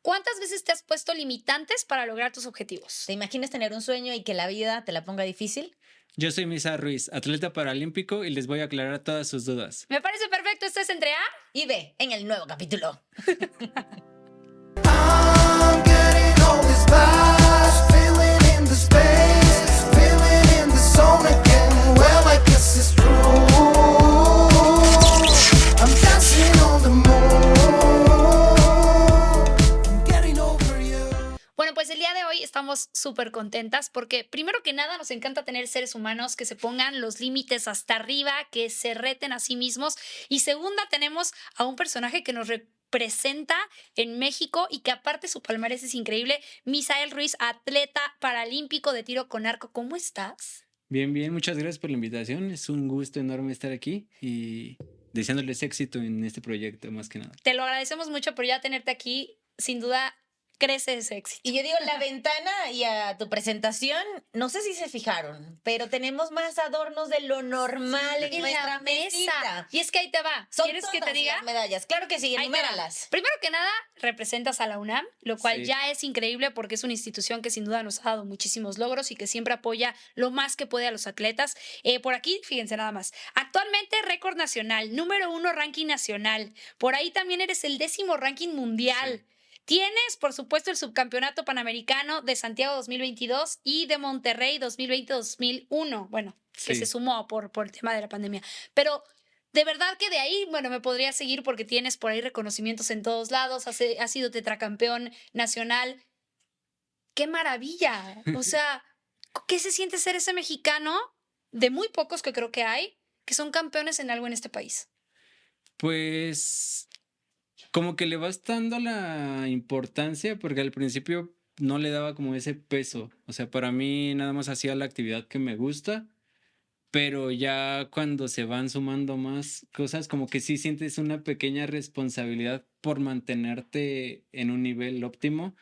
¿Cuántas veces te has puesto limitantes para lograr tus objetivos? ¿Te imaginas tener un sueño y que la vida te la ponga difícil? Yo soy Misa Ruiz, atleta paralímpico, y les voy a aclarar todas sus dudas. Me parece perfecto. Esto es Entre A. Y ve en el nuevo capítulo. I'm getting all this vibes, feeling in the space, feeling in the zone again. Well, I guess it's true. I'm dancing on the moon. I'm getting over you. Bueno, pues el día de hoy estamos súper contentas porque primero que nada nos encanta tener seres humanos que se pongan los límites hasta arriba, que se reten a sí mismos. Y segunda, tenemos a un personaje que nos representa en México y que aparte su palmarés es increíble. Misael Ruiz, atleta paralímpico de tiro con arco. ¿Cómo estás? Bien, bien, muchas gracias por la invitación. Es un gusto enorme estar aquí y deseándoles éxito en este proyecto, más que nada. Te lo agradecemos mucho por ya tenerte aquí. Sin duda, crece ese éxito. Y yo digo, la ventana y a tu presentación, no sé si se fijaron, pero tenemos más adornos de lo normal en En nuestra la mesa. mesita. Y es que ahí te va. Son ¿Quieres que te todas diga? las medallas. Claro que sí, Ahí te va. enuméralas. Primero que nada, representas a la UNAM, lo cual Sí. ya es increíble porque es una institución que sin duda nos ha dado muchísimos logros y que siempre apoya lo más que puede a los atletas. Por aquí, fíjense nada más. Actualmente, récord nacional, número 1 ranking nacional. Por ahí también eres el 10º ranking mundial. Sí. Tienes, por supuesto, el subcampeonato panamericano de Santiago 2022 y de Monterrey 2020-2001. Bueno, que Sí. se sumó por el tema de la pandemia. Pero de verdad que de ahí, bueno, me podría seguir porque tienes por ahí reconocimientos en todos lados, has sido tetracampeón nacional. ¡Qué maravilla! O sea, ¿qué se siente ser ese mexicano de muy pocos que creo que hay que son campeones en algo en este país? Pues como que le vas dando la importancia porque al principio no le daba como ese peso. O sea, para mí nada más hacía la actividad que me gusta, pero ya cuando se van sumando más cosas, como que sí sientes una pequeña responsabilidad por mantenerte en un nivel óptimo,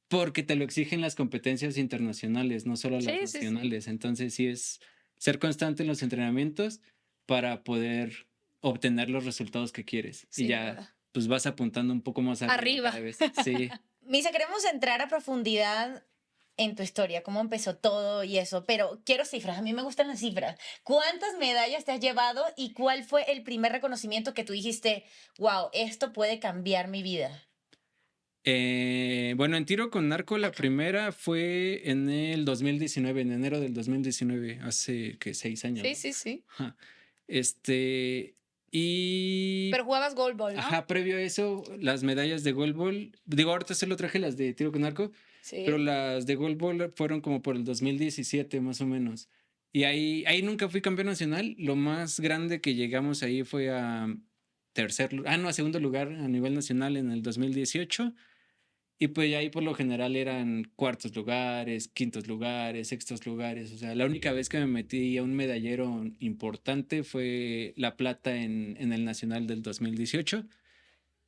porque te lo exigen las competencias internacionales, no solo las Sí, sí, sí. nacionales. Entonces sí es ser constante en los entrenamientos para poder obtener los resultados que quieres. Sin Y ya duda. pues vas apuntando un poco más arriba Arriba. cada vez. Sí. Misa, queremos entrar a profundidad en tu historia, cómo empezó todo y eso, pero quiero cifras, a mí me gustan las cifras. ¿Cuántas medallas te has llevado y cuál fue el primer reconocimiento que tú dijiste, wow, esto puede cambiar mi vida? Bueno, en tiro con arco la primera fue en el 2019, en enero del 2019, hace que 6 años. Sí, ¿no? sí, sí. Ajá. Y Pero jugabas goalball, ¿no? ajá, previo a eso, las medallas de goalball, digo, ahorita solo traje las de tiro con arco, Sí. pero las de goalball fueron como por el 2017 más o menos. Y ahí nunca fui campeón nacional. Lo más grande que llegamos ahí fue a a segundo lugar a nivel nacional en el 2018. Y pues ahí por lo general eran cuartos lugares, quintos lugares, sextos lugares. O sea, la única vez que me metí a un medallero importante fue la plata en el Nacional del 2018.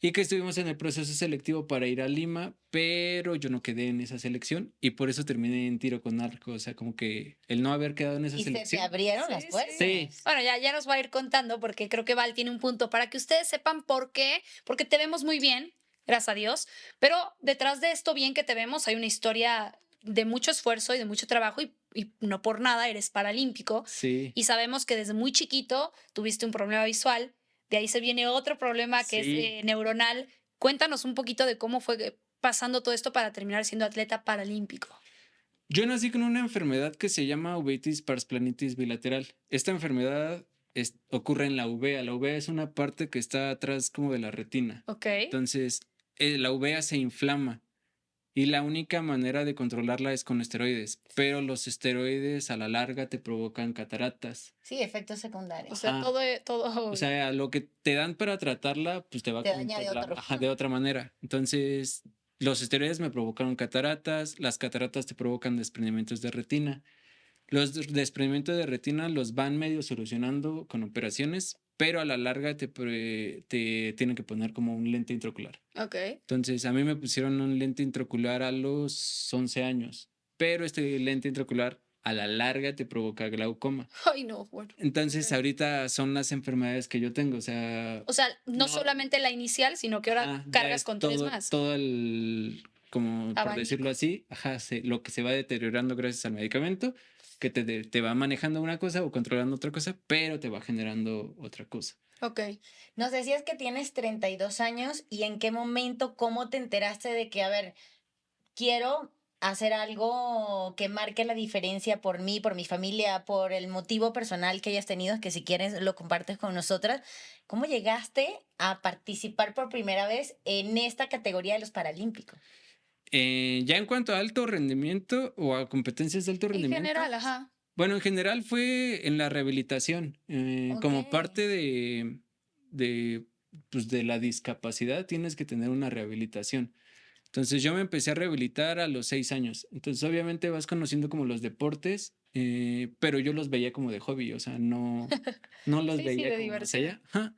Y que estuvimos en el proceso selectivo para ir a Lima, pero yo no quedé en esa selección y por eso terminé en tiro con arco. O sea, como que el no haber quedado en esa Y se te selección. abrieron Sí, las sí. puertas. Sí. Bueno, ya nos va a ir contando porque creo que Val tiene un punto para que ustedes sepan por qué, porque te vemos muy bien, gracias a Dios, pero detrás de esto bien que te vemos hay una historia de mucho esfuerzo y de mucho trabajo y no por nada eres paralímpico Sí. y sabemos que desde muy chiquito tuviste un problema visual, de ahí se viene otro problema que Sí. es neuronal. Cuéntanos un poquito de cómo fue pasando todo esto para terminar siendo atleta paralímpico. Yo nací con una enfermedad que se llama uveitis parsplanitis bilateral. Esta enfermedad ocurre en la uvea. La uvea es una parte que está atrás como de la retina. Ok. Entonces, la uvea se inflama y la única manera de controlarla es con esteroides, pero los esteroides a la larga te provocan cataratas. Sí, efectos O secundarios. sea, Ajá. todo. O sea, lo que te dan para tratarla, pues te va Te a daña de controlar, otro. ajá, de otra manera. Entonces, los esteroides me provocaron cataratas, las cataratas te provocan desprendimientos de retina. Los desprendimientos de retina los van medio solucionando con operaciones, pero a la larga te tienen que poner como un lente intraocular. Ok. Entonces, a mí me pusieron un lente intraocular a los 11 años, pero este lente intraocular a la larga te provoca glaucoma. Ay, no, bueno. Entonces, Ok. ahorita son las enfermedades que yo tengo, o sea, O sea, no no, solamente la inicial, sino que ahora ajá, ya cargas es con tres todo, más. todo el, como por decirlo Abanico. así, ajá, lo que se va deteriorando gracias al medicamento, que te va manejando una cosa o controlando otra cosa, pero te va generando otra cosa. Ok. Nos decías que tienes 32 años y en qué momento, cómo te enteraste de que, a ver, quiero hacer algo que marque la diferencia por mí, por mi familia, por el motivo personal que hayas tenido, que si quieres lo compartes con nosotras. ¿Cómo llegaste a participar por primera vez en esta categoría de los Paralímpicos? Ya en cuanto a alto rendimiento o a competencias de alto En rendimiento, general, ajá. bueno, en general fue en la rehabilitación, Ok. como parte de, pues de la discapacidad tienes que tener una rehabilitación. Entonces yo me empecé a rehabilitar a los 6 años. Entonces obviamente vas conociendo como los deportes, pero yo los veía como de hobby, o sea, no los Sí, sí, veía de como más diversión. allá. Ajá.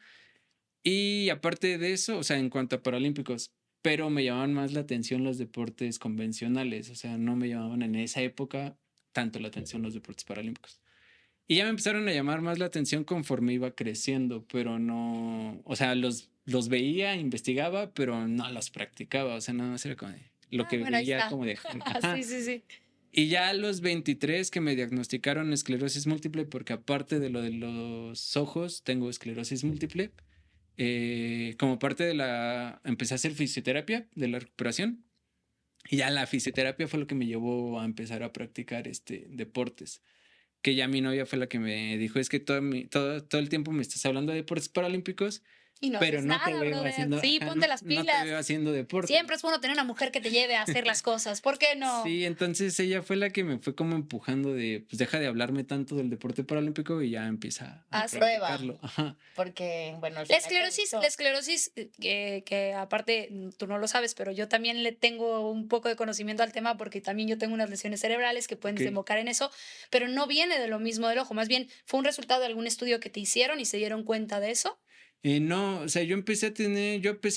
Y aparte de eso, o sea, en cuanto a paralímpicos, pero me llamaban más la atención los deportes convencionales, o sea, no me llamaban en esa época tanto la atención los deportes paralímpicos. Y ya me empezaron a llamar más la atención conforme iba creciendo, pero no, o sea, los veía, investigaba, pero no los practicaba, o sea, nada más era como lo Ah, que bueno, ahí veía está. como de, Sí, ajá. sí, sí. Y ya a los 23 que me diagnosticaron esclerosis múltiple, porque aparte de lo de los ojos, tengo esclerosis múltiple, como parte de empecé a hacer fisioterapia de la recuperación. Y ya la fisioterapia fue lo que me llevó a empezar a practicar deportes. Que ya mi novia fue la que me dijo, es que todo el tiempo me estás hablando de deportes paralímpicos, Y no pero haces no te nada, veo brother. haciendo, Sí, ajá, ponte las no te pilas. veo haciendo deporte. Siempre es bueno tener una mujer que te lleve a hacer las cosas. ¿Por qué no? Sí, entonces ella fue la que me fue como empujando pues deja de hablarme tanto del deporte paralímpico y ya empieza a Haz Prueba, practicarlo. Ajá. porque, bueno, al La final te esclerosis, gustó. la esclerosis, que aparte tú no lo sabes, pero yo también le tengo un poco de conocimiento al tema porque también yo tengo unas lesiones cerebrales que pueden Ok. desembocar en eso, pero no viene de lo mismo del ojo, más bien fue un resultado de algún estudio que te hicieron y se dieron cuenta de eso. No, o sea, yo empecé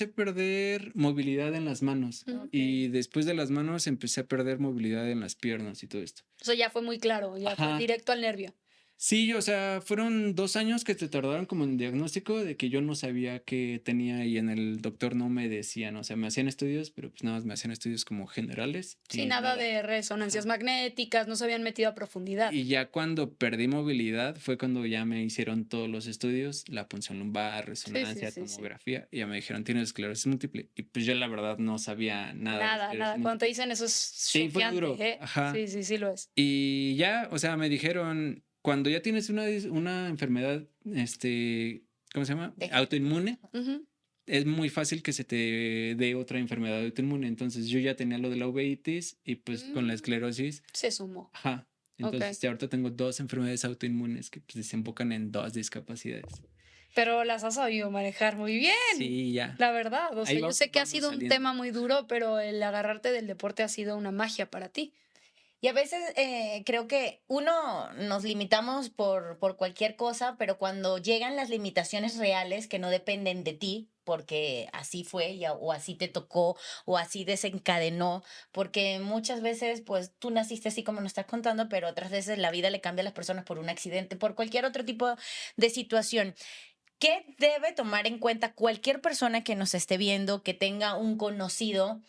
a perder movilidad en las manos Ujú. y después de las manos empecé a perder movilidad en las piernas y todo esto. Eso ya fue muy claro, ya fue Ajá. directo al nervio. Sí, o sea, fueron 2 años que te tardaron como en diagnóstico de que yo no sabía qué tenía y en el doctor no me decían, o sea, me hacían estudios, pero pues nada más me hacían estudios como generales Sí, y nada nada. de resonancias Ajá. magnéticas, no se habían metido a profundidad. Y ya cuando perdí movilidad fue cuando ya me hicieron todos los estudios, la punción lumbar, resonancia, Sí. tomografía, y ya me dijeron tienes esclerosis múltiple. Y pues yo la verdad no sabía nada de Nada, esclerosis nada. Cuando te múltiple. dicen eso es Sí, fue choqueante, duro, ¿eh? ajá. Sí lo es. Y ya, o sea, me dijeron, cuando ya tienes una enfermedad, ¿cómo se llama? De- Autoinmune, Ujú. es muy fácil que se te dé otra enfermedad autoinmune. Entonces yo ya tenía lo de la uveitis y pues con la Mm, esclerosis, Se sumó. ajá. Ok. Entonces ya ahorita tengo 2 enfermedades autoinmunes que pues, desembocan en 2 discapacidades. Pero las has sabido manejar muy bien, Sí, ya. la verdad. O sea, Ahí yo sé que ha vamos sido un saliendo. tema muy duro, pero el agarrarte del deporte ha sido una magia para ti. Y a veces creo que uno nos limitamos por cualquier cosa, pero cuando llegan las limitaciones reales que no dependen de ti, porque así fue o así te tocó o así desencadenó, porque muchas veces pues tú naciste así como nos estás contando, pero otras veces la vida le cambia a las personas por un accidente, por cualquier otro tipo de situación. ¿Qué debe tomar en cuenta cualquier persona que nos esté viendo, que tenga un conocido,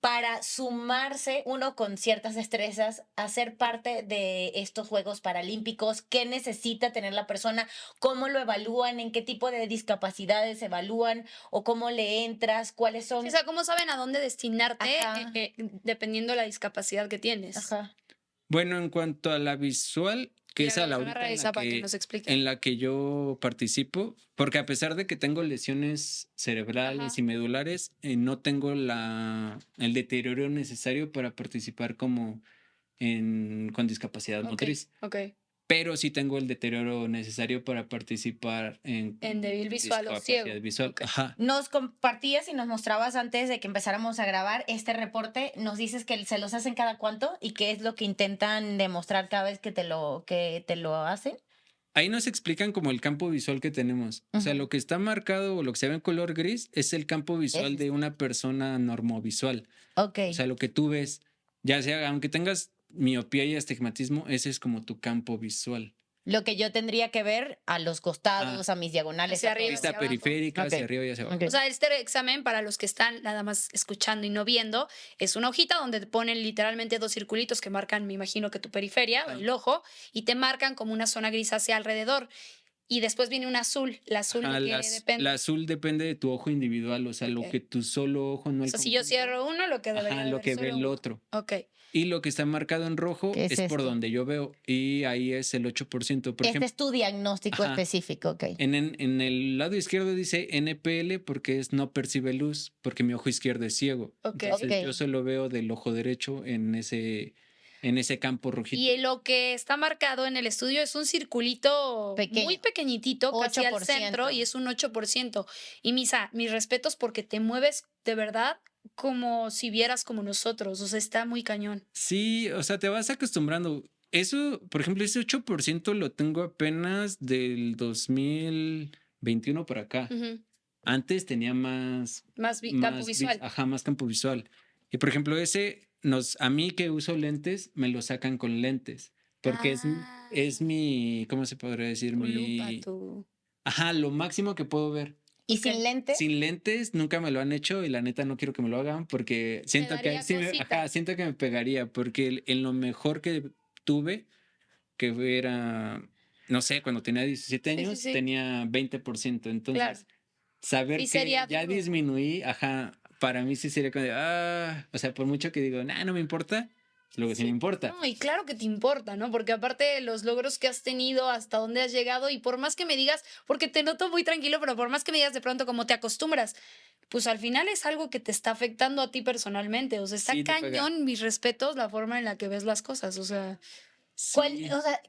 para sumarse uno con ciertas destrezas a ser parte de estos Juegos Paralímpicos? ¿Qué necesita tener la persona? ¿Cómo lo evalúan? ¿En qué tipo de discapacidades evalúan? ¿O cómo le entras? ¿Cuáles Sí, son? o sea, ¿cómo saben a dónde destinarte Ajá. dependiendo de la discapacidad que tienes? Ajá. Bueno, en cuanto a la visual, que Mira, es a la agarra ahorita esa para que nos explique. en la que yo participo, porque a pesar de que tengo lesiones cerebrales Ajá. y medulares, no tengo el deterioro necesario para participar como con discapacidad Ok, motriz. ok. Pero sí tengo el deterioro necesario para participar En débil visual o discapacidad ciego. visual. Ok. Ajá. Nos compartías y nos mostrabas antes de que empezáramos a grabar este reporte, nos dices que se los hacen cada cuánto y qué es lo que intentan demostrar cada vez que te lo hacen. Ahí nos explican como el campo visual que tenemos. O sea, Ujú. lo que está marcado o lo que se ve en color gris es el campo visual Ese de es. una persona normovisual. Ok. O sea, lo que tú ves, ya sea, aunque tengas miopía y astigmatismo, ese es como tu campo visual. Lo que yo tendría que ver a los costados, a mis diagonales. Hacia a todo. arriba, Vista hacia abajo. periférica, hacia Ok. arriba y hacia abajo. Ok. O sea, este examen, para los que están nada más escuchando y no viendo, es una hojita donde te ponen literalmente 2 circulitos que marcan, me imagino que tu periferia, Ajá. el ojo, y te marcan como una zona grisácea alrededor. Y después viene un azul. La azul Ajá, de qué depende. la azul depende de tu ojo individual, o sea, Ok. lo que tu solo ojo no O sea, si yo conjunto. cierro uno, lo que debería Ajá, de lo ver que solo ve el uno. otro. Ok. Y lo que está marcado en rojo ¿Qué es es por esto? donde yo veo. Y ahí es el 8%. Por Este ejemplo, es tu diagnóstico Ajá. específico, ok. en el lado izquierdo dice NPL porque es no percibe luz, porque mi ojo izquierdo es ciego. Ok. Entonces Ok. yo solo veo del ojo derecho en ese campo rojito. Y lo que está marcado en el estudio es un circulito Pequeño. muy pequeñito, casi al 8%. centro, y es un 8%. Y Misa, mis respetos porque te mueves de verdad como si vieras como nosotros. O sea, está muy cañón. Sí, o sea, te vas acostumbrando. Eso, por ejemplo, ese 8% lo tengo apenas del 2021 para acá. Ujú. Antes tenía más, Más campo visual. ajá, más campo visual. Y por ejemplo, a mí que uso lentes, me lo sacan con lentes. Porque es Ah. mi, ¿cómo se podría decir? Tu lupa, Mi, tu... ajá, lo máximo que puedo ver. ¿Y Ok. sin lentes? Sin lentes nunca me lo han hecho y la neta no quiero que me lo hagan porque siento que daría sí cosita. ajá, siento que me pegaría porque en lo mejor que tuve, que era, no sé, cuando tenía 17 Sí, sí, años, sí. tenía 20%. Entonces, Claro. saber Sí que sería ya duro. disminuí, ajá, para mí sí sería como de, o sea, por mucho que digo, nah, no me importa, luego sí me importa. No, y claro que te importa, ¿no? Porque aparte de los logros que has tenido, hasta dónde has llegado, y por más que me digas, porque te noto muy tranquilo, pero por más que me digas de pronto cómo te acostumbras, pues al final es algo que te está afectando a ti personalmente. O sea, está Sí te pega. cañón, mis respetos, la forma en la que ves las cosas. O sea, ¿Cuál, Sí. o sea,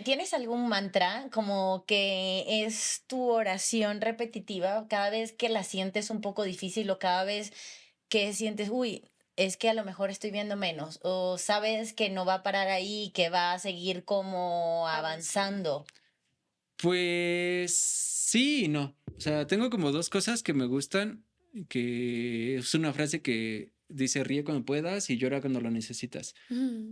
¿tienes algún mantra como que es tu oración repetitiva cada vez que la sientes un poco difícil o cada vez que sientes, uy, es que a lo mejor estoy viendo menos o sabes que no va a parar ahí, que va a seguir como avanzando? Pues sí y no. O sea, tengo como dos cosas que me gustan, que es una frase que dice ríe cuando puedas y llora cuando lo necesitas.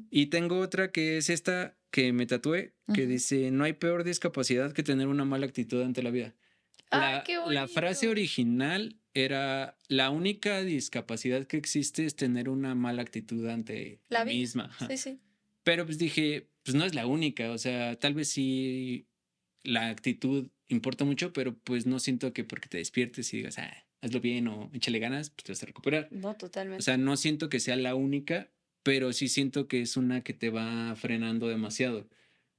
Y tengo otra que es esta que me tatué, que Ujú. dice, no hay peor discapacidad que tener una mala actitud ante la vida. ¡ay, qué La frase bonito! original era, la única discapacidad que existe es tener una mala actitud ante La la vida. misma. Ajá. Sí, sí. Pero pues dije, pues no es la única, o sea, tal vez sí la actitud importa mucho, pero pues no siento que porque te despiertes y digas, hazlo bien o échale ganas, pues te vas a recuperar. No, O totalmente. sea, no siento que sea la única, pero sí siento que es una que te va frenando demasiado.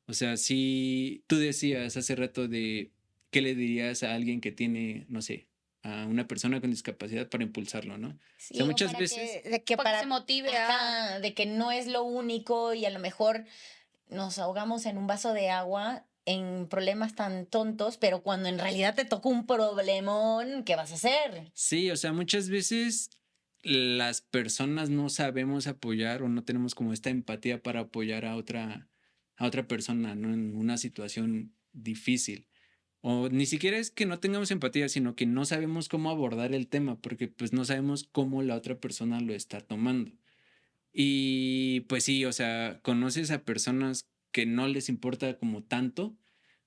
O sea, si tú decías hace rato de qué le dirías a alguien que tiene, no sé, a una persona con discapacidad para impulsarlo, ¿no? Sí, O sea, o muchas para veces, de que Para que se motive a... ajá, de que no es lo único y a lo mejor nos ahogamos en un vaso de agua en problemas tan tontos, pero cuando en realidad te toca un problemón, ¿qué vas a hacer? sí, o sea, muchas veces las personas no sabemos apoyar o no tenemos como esta empatía para apoyar a otra persona, ¿no? En una situación difícil. O ni siquiera es que no tengamos empatía, sino que no sabemos cómo abordar el tema, porque pues no sabemos cómo la otra persona lo está tomando. Y pues sí, o sea, conoces a personas que no les importa como tanto,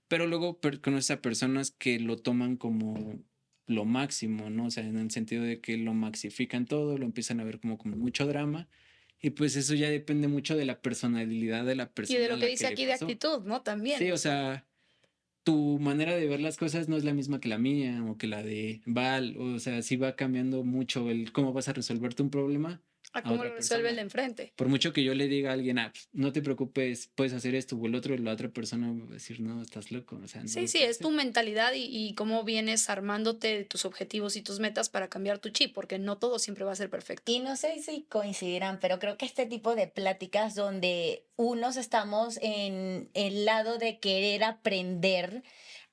pero luego conoces a personas que lo toman como lo máximo, ¿no? O sea, en el sentido de que lo maxifican todo, lo empiezan a ver como mucho drama. Y pues eso ya depende mucho de la personalidad de la Y persona de a lo que la dice que le aquí de pasó. actitud, ¿no? También. Sí, o sea, tu manera de ver las cosas no es la misma que la mía o que la de Val. O sea, sí va cambiando mucho el cómo vas a resolverte un problema A a cómo otra lo resuelve el de persona. enfrente. Por mucho que yo le diga a alguien, pues, no te preocupes, puedes hacer esto o el otro, y la otra persona va a decir, no, estás loco, o sea, no Sí, lo sí, puedes es tu hacer. mentalidad y cómo vienes armándote de tus objetivos y tus metas para cambiar tu chip, porque no todo siempre va a ser perfecto. Y no sé si coincidirán, pero creo que este tipo de pláticas donde unos estamos en el lado de querer aprender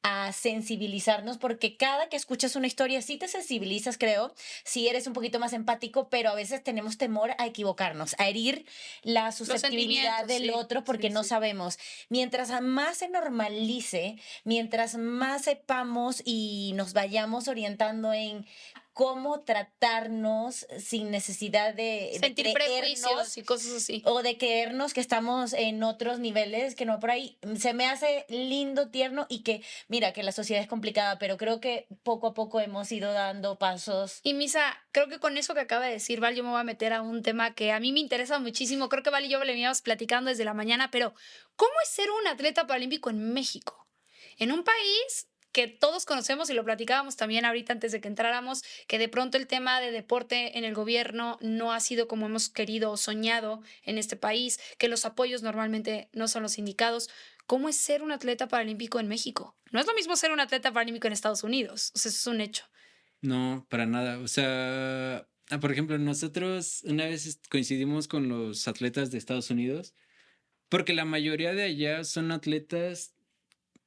a sensibilizarnos, porque cada que escuchas una historia sí te sensibilizas, creo, si eres un poquito más empático, pero a veces tenemos temor a equivocarnos, a herir la susceptibilidad sentimientos, del sí, otro porque sí, no sí. sabemos. Mientras más se normalice, mientras más sepamos y nos vayamos orientando en cómo tratarnos sin necesidad de Sentir prejuicios creernos y cosas así. o de creernos que estamos en otros niveles, que no por ahí. Se me hace lindo, tierno y que, mira, que la sociedad es complicada, pero creo que poco a poco hemos ido dando pasos. Y Misa, creo que con eso que acaba de decir Val, yo me voy a meter a un tema que a mí me interesa muchísimo. Creo que Val y yo le veníamos platicando desde la mañana, pero ¿cómo es ser un atleta paralímpico en México? En un país que todos conocemos y lo platicábamos también ahorita antes de que entráramos, que de pronto el tema de deporte en el gobierno no ha sido como hemos querido o soñado en este país, que los apoyos normalmente no son los indicados. ¿Cómo es ser un atleta paralímpico en México? No es lo mismo ser un atleta paralímpico en Estados Unidos, o sea, eso es un hecho. No, para nada. O sea, por ejemplo, nosotros una vez coincidimos con los atletas de Estados Unidos, porque la mayoría de allá son atletas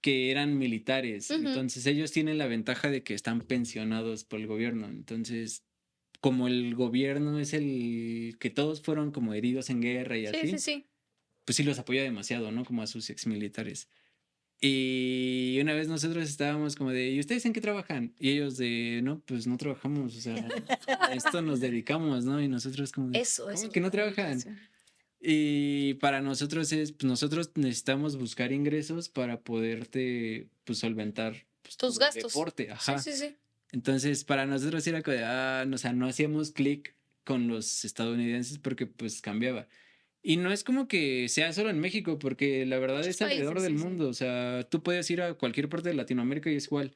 que eran militares. Ujú. Entonces ellos tienen la ventaja de que están pensionados por el gobierno. Entonces, como el gobierno es el que todos fueron como heridos en guerra y Sí, así, sí, sí. pues sí los apoya demasiado, ¿no? Como a sus exmilitares. Y una vez nosotros estábamos como de, ¿y ustedes en qué trabajan? Y ellos de, no, pues no trabajamos, o sea, a esto nos dedicamos, ¿no? Y nosotros como de, Eso, ¿cómo eso. que no trabajan? Y para nosotros es, pues nosotros necesitamos buscar ingresos para poderte, pues, solventar pues, Tus tu gastos. deporte, ajá. Sí, sí, sí. Entonces, para nosotros era como de, no, o sea, no hacíamos clic con los estadounidenses porque pues cambiaba. Y no es como que sea solo en México, porque la verdad Muchos es alrededor países, del sí, sí. mundo. O sea, tú puedes ir a cualquier parte de Latinoamérica y es igual.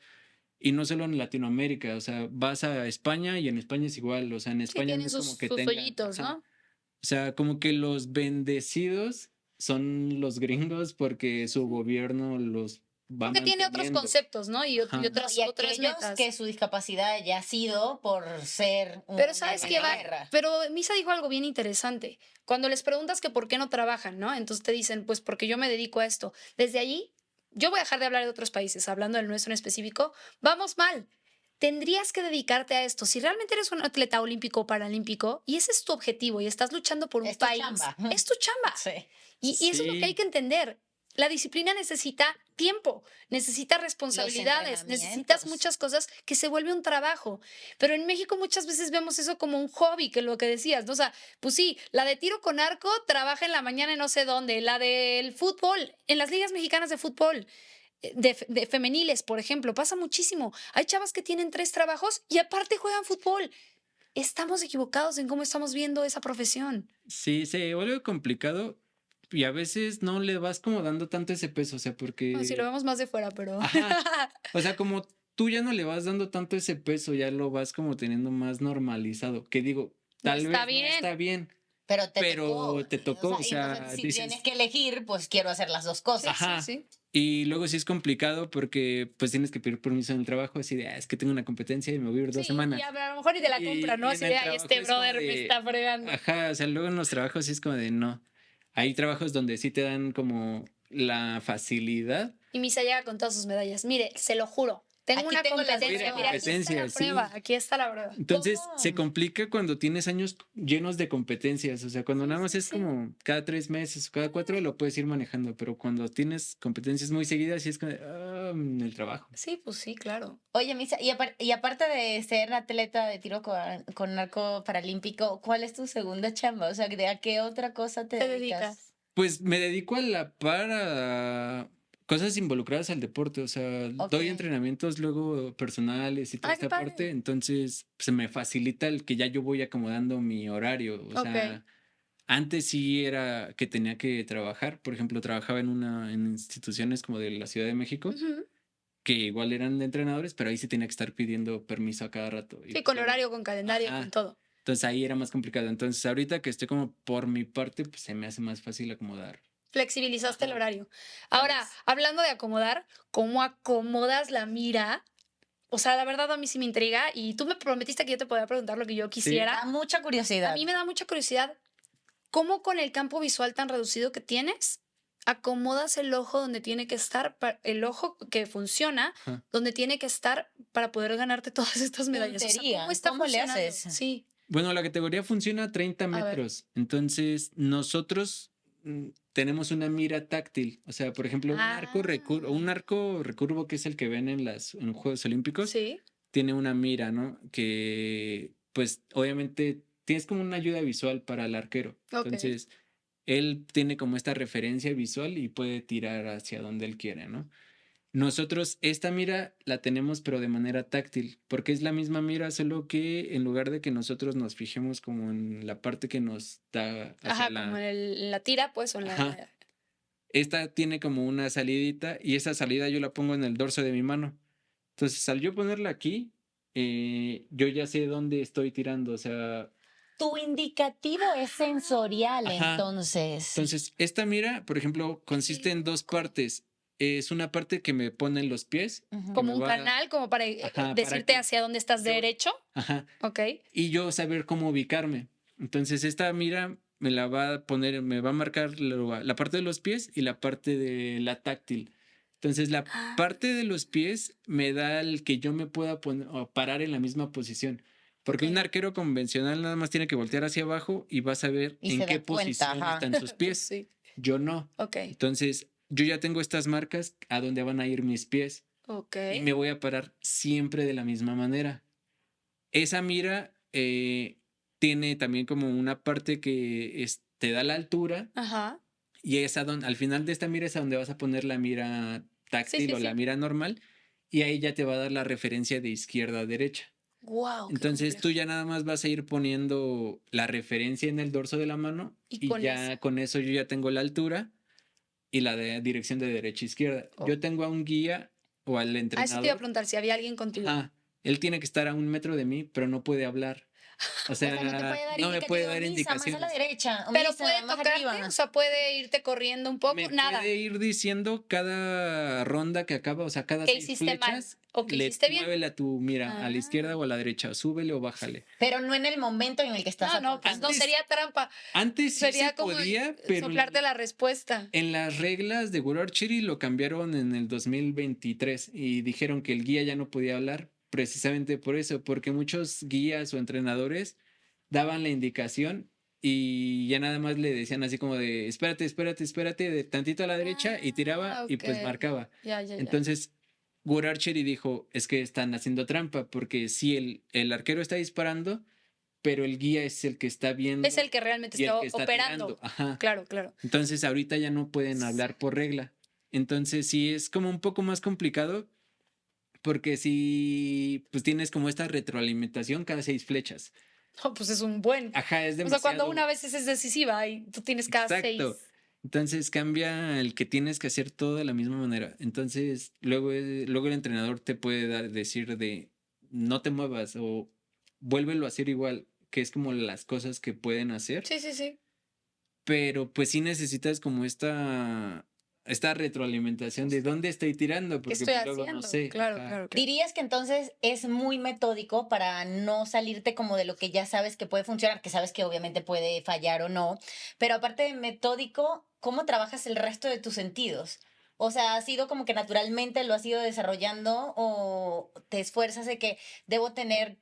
Y no solo en Latinoamérica, o sea, vas a España y en España es igual. O sea, en Sí, España no tienen es sus, como que sus tengan, hoyitos, ajá. ¿no? O sea, como que los bendecidos son los gringos porque su gobierno los va Porque tiene otros manteniendo. conceptos, ¿no? Y, Ajá. y No, otras, y otras aquellos metas. que su discapacidad ya ha sido por ser Pero una ¿sabes qué va? guerra. Pero Misa dijo algo bien interesante. Cuando les preguntas que por qué no trabajan, ¿no? Entonces te dicen, pues porque yo me dedico a esto. Desde allí, yo voy a dejar de hablar de otros países, hablando del nuestro en específico, vamos mal. Tendrías que dedicarte a esto. Si realmente eres un atleta olímpico o paralímpico y ese es tu objetivo y estás luchando por un Es tu país, chamba. es tu chamba. Sí. Y eso es lo que hay Sí. que entender. La disciplina necesita tiempo, necesita responsabilidades, necesitas entrenamientos. muchas cosas que se vuelve un trabajo. Pero en México muchas veces vemos eso como un hobby, que lo que decías, ¿no? O sea, pues sí, la de tiro con arco trabaja en la mañana en no sé dónde, la del fútbol, en las ligas mexicanas de fútbol. De femeniles, por ejemplo, pasa muchísimo. Hay chavas que tienen 3 trabajos y aparte juegan fútbol. Estamos equivocados en cómo estamos viendo esa profesión. Sí, se vuelve complicado y a veces no le vas como dando tanto ese peso, o sea, Bueno, si lo porque, vemos más de fuera, pero... ajá, o sea, como tú ya no le vas dando tanto ese peso, ya lo vas como teniendo más normalizado, que digo, No tal está vez no bien. está bien, Pero te pero tocó. te tocó, o y sea, entonces, si dices, tienes que elegir, pues quiero hacer las dos Sí, cosas. ajá. sí, sí. Y luego sí es complicado porque pues tienes que pedir permiso en el trabajo, así de, es que tengo una competencia y me voy a ir 2 semanas. Y a lo mejor ni te la Y- compra, ¿no? y Así en el de, ay, trabajo este es como brother me de, está fregando. ajá, o sea, luego en los trabajos sí es como de, no. Hay trabajos donde sí te dan como la facilidad. Y Misa llega con todas sus medallas. Mire, se lo juro. Tengo Aquí una tengo las competencia. pruebas. Mira, aquí está la Competencias, sí. prueba. Aquí está la prueba. Entonces se ¿Cómo? complica cuando tienes años llenos de competencias. O sea, cuando Sí, nada más sí, es sí. como cada 3 meses o cada 4 lo puedes ir manejando. Pero cuando tienes competencias muy seguidas, sí es como de, el trabajo. Sí, pues sí, claro. Oye, Misa, y aparte de ser atleta de tiro con arco paralímpico, ¿cuál es tu segunda chamba? O sea, ¿a qué otra cosa te Te dedicas? dedicas. Pues me dedico a la par a cosas involucradas al deporte, o sea, Ok. doy entrenamientos luego personales y toda Ay, qué esta padre. parte, entonces se me facilita el que ya yo voy acomodando mi horario, o Ok. sea, antes sí era que tenía que trabajar, por ejemplo, trabajaba en instituciones como de la Ciudad de México, Ujú. que igual eran de entrenadores, pero ahí sí tenía que estar pidiendo permiso a cada rato. Y Sí, pues con ahora- horario, con calendario, Ajá. con todo. Entonces ahí era más complicado. Entonces ahorita que estoy como por mi parte, pues se me hace más fácil acomodar. Flexibilizaste el Ajá. horario. Ahora, ¿Sabes? hablando de acomodar, ¿cómo acomodas la mira? O sea, la verdad a mí sí me intriga y tú me prometiste que yo te podía preguntar lo que yo quisiera. Da mucha curiosidad. A mí me da mucha curiosidad, ¿cómo con el campo visual tan reducido que tienes, acomodas el ojo donde tiene que estar, el ojo que funciona, Ajá. donde tiene que estar para poder ganarte todas estas medallas? O sea, Tontería, ¿cómo está ¿cómo le funcionando? haces? Sí, Bueno, la categoría funciona a 30 A ver. metros. Entonces, nosotros tenemos una mira táctil. O sea, por ejemplo, un arco recurvo que es el que ven en los Juegos Olímpicos. sí. tiene una mira, ¿no? Que pues obviamente tienes como una ayuda visual para el arquero. Ok. Entonces, él tiene como esta referencia visual y puede tirar hacia donde él quiere, ¿no? Nosotros esta mira la tenemos pero de manera táctil, porque es la misma mira, solo que en lugar de que nosotros nos fijemos como en la parte que nos da hacia Ajá, como en la tira, pues, o en Ajá. la... esta tiene como una salidita y esa salida yo la pongo en el dorso de mi mano. Entonces, al yo ponerla aquí, yo ya sé dónde estoy tirando, o sea, Tu indicativo es sensorial, Ajá. entonces. entonces esta mira, por ejemplo, consiste en dos partes. Es una parte que me pone en los pies, Ujú. que Como me un va- canal, como para Ajá, para decirte que hacia dónde estás yo- derecho. ajá, Ok. y yo saber cómo ubicarme. Entonces esta mira me la va a poner, me va a marcar la parte de los pies y la parte de la táctil. Entonces la Ah. parte de los pies me da el que yo me pueda poner o parar en la misma posición. Porque un Ok. arquero convencional nada más tiene que voltear hacia abajo y vas a ver Y en se qué da cuenta, posición ajá. están sus pies. Sí. Yo no. Ok. Entonces yo ya tengo estas marcas a donde van a ir mis pies Ok. y me voy a parar siempre de la misma manera. Esa mira tiene también como una parte que te da la altura Ajá. y es al final de esta mira es a donde vas a poner la mira táctil Sí, o la sí. mira normal y ahí ya te va a dar la referencia de izquierda a derecha. Wow, qué Entonces tú complejo. ya nada más vas a ir poniendo la referencia en el dorso de la mano Y y con ya eso. con eso yo ya tengo la altura y la dirección de derecha a izquierda. Oh. Yo tengo a un guía o al Ah, eso te iba a entrenador. preguntar si había alguien contigo. Ajá, él tiene que estar a 1 metro de mí, pero no puede hablar. O O sea, no te sea, puede dar no me puede dar Misa, más a la indicaciones. derecha. O Pero Misa, puede más tocarte, arriba. o sea, puede irte corriendo un poco, Me nada. puede ir diciendo cada ronda que acaba, o sea, cada ¿Qué 6 hiciste mal? flechas, ¿O qué le hiciste bien? muévele a tu mira, a la Ah. izquierda o a la derecha, o súbele o bájale. Pero no en el momento en el que estás No, pues apuntando. no sería trampa. Antes sí Sería se como podía, pero soplarte la respuesta. en las reglas de World Archery lo cambiaron en el 2023 y dijeron que el guía ya no podía hablar precisamente por eso, porque muchos guías o entrenadores daban la indicación y ya nada más le decían así como de espérate, espérate, espérate, de tantito a la derecha y tiraba Ah, y pues ok. marcaba. Ya. Entonces, World Archery dijo, es que están haciendo trampa porque si el arquero está disparando, pero el guía es el que está viendo Es el que realmente y el está que está operando. tirando. Ajá. Claro. Entonces ahorita ya no pueden hablar por regla. Entonces sí es como un poco más complicado porque si pues tienes como esta retroalimentación cada 6 flechas. No, pues es un buen. Ajá, es O sea, cuando demasiado. una vez es decisiva y tú tienes cada Exacto. 6. Entonces cambia el que tienes que hacer todo de la misma manera. Entonces luego el entrenador te puede decir de no te muevas o vuélvelo a hacer igual, que es como las cosas que pueden hacer. Sí. Pero pues sí necesitas como esta retroalimentación de dónde estoy tirando, ¿Qué porque estoy pues, luego no haciendo? sé. Claro. Ajá. ¿Dirías que entonces es muy metódico para no salirte como de lo que ya sabes que puede funcionar, que sabes que obviamente puede fallar o no? Pero aparte de metódico, ¿cómo trabajas el resto de tus sentidos? O sea, ¿ha sido como que naturalmente lo has ido desarrollando o te esfuerzas de que debo tener